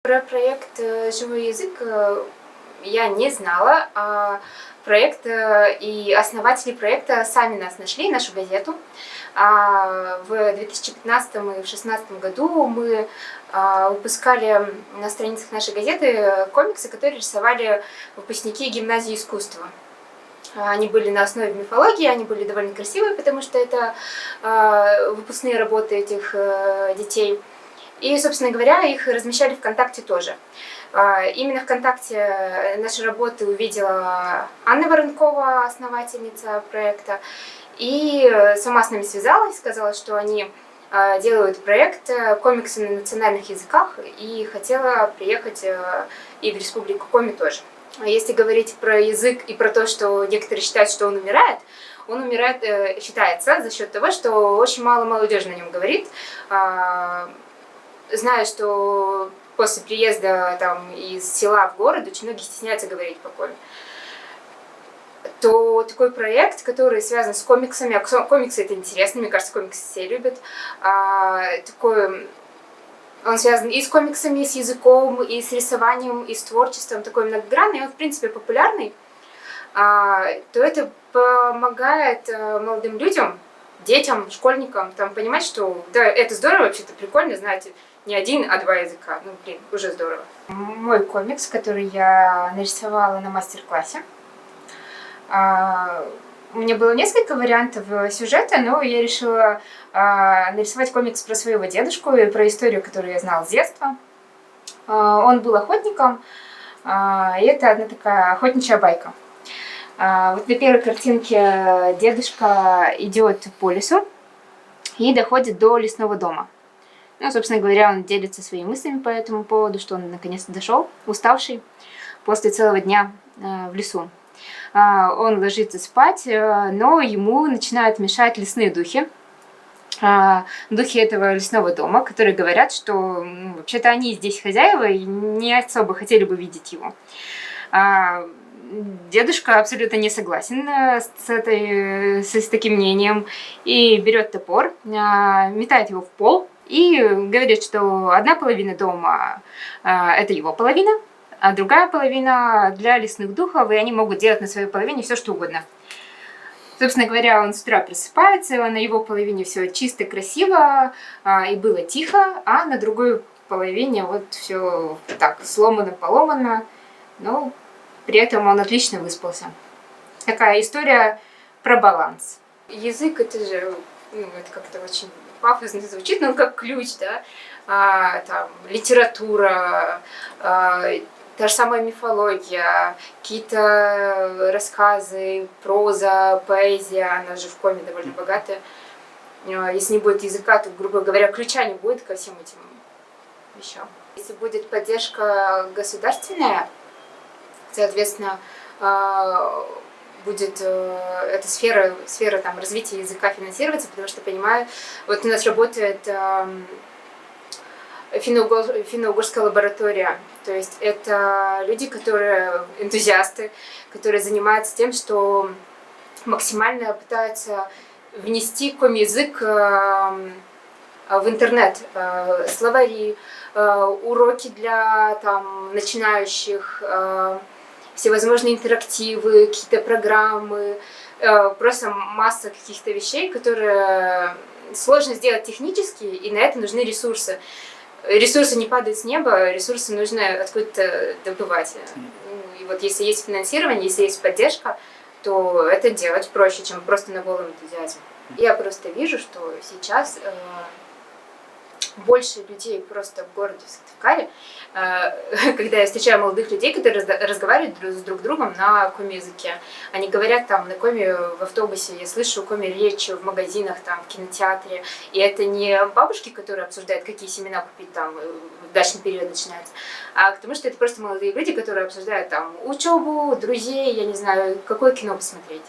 Про проект «Живой язык» я не знала, а проект и основатели проекта сами нас нашли, нашу газету. В 2015 и 2016 году мы выпускали на страницах нашей газеты комиксы, которые рисовали выпускники гимназии искусства. Они были на основе мифологии, они были довольно красивые, потому что это выпускные работы этих детей. И, собственно говоря, их размещали ВКонтакте тоже. Именно ВКонтакте наши работы увидела Анна Воронкова, основательница проекта, и сама с нами связалась, сказала, что они делают проект комиксы на национальных языках, и хотела приехать и в Республику Коми тоже. Если говорить про язык и про то, что некоторые считают, что он умирает, считается за счет того, что очень мало молодежи на нем говорит. Знаю, что после приезда из села в город очень многие стесняются говорить по коми. То такой проект, который связан с комиксами, а комиксы это интересно, мне кажется, комиксы все любят, он связан и с комиксами, и с языком, и с рисованием, и с творчеством, такой многогранный, он в принципе популярный, то это помогает молодым людям, детям, школьникам понимать, что да, это здорово, вообще-то прикольно, знаете, не один, а два языка. Ну, блин, уже здорово. Мой комикс, который я нарисовала на мастер-классе. У меня было несколько вариантов сюжета, но я решила нарисовать комикс про своего дедушку и про историю, которую я знала с детства. Он был охотником, и это одна такая охотничья байка. Вот на первой картинке дедушка идет по лесу и доходит до лесного дома. Ну, собственно говоря, он делится своими мыслями по этому поводу, что он наконец-то дошел, уставший, после целого дня в лесу. Он ложится спать, но ему начинают мешать лесные духи. Духи этого лесного дома, которые говорят, что вообще-то они здесь хозяева и не особо хотели бы видеть его. Дедушка абсолютно не согласен с таким мнением и берет топор, метает его в пол и говорит, что одна половина дома это его половина, а другая половина для лесных духов, и они могут делать на своей половине все, что угодно. Собственно говоря, он с утра просыпается, на его половине все чисто, красиво, и было тихо, а на другой половине вот все так сломано, поломано, но при этом он отлично выспался. Такая история про баланс. Язык это же, это как-то очень пафосно звучит, но как ключ, да, литература, та же самая мифология, какие-то рассказы, проза, поэзия, она же в коме довольно богатая. Если не будет языка, то, грубо говоря, ключа не будет ко всем этим вещам. Если будет поддержка государственная, соответственно, будет эта сфера развития языка финансироваться, потому что, понимаю, вот у нас работает финно-угорская лаборатория, то есть это люди, которые энтузиасты, которые занимаются тем, что максимально пытаются внести коми-язык в интернет, словари, уроки для начинающих, всевозможные интерактивы, какие-то программы, просто масса каких-то вещей, которые сложно сделать технически, и на это нужны ресурсы. Ресурсы не падают с неба, ресурсы нужно откуда-то добывать. И вот если есть финансирование, если есть поддержка, то это делать проще, чем просто на голом энтузиазме. Я просто вижу, что сейчас больше людей просто в городе Сыктывкаре, когда я встречаю молодых людей, которые разговаривают с друг другом на коми-языке. Они говорят на коми в автобусе, я слышу коми-речь в магазинах, в кинотеатре. И это не бабушки, которые обсуждают, какие семена купить, дачный период начинается, а потому что это просто молодые люди, которые обсуждают учебу, друзей, я не знаю, какое кино посмотреть.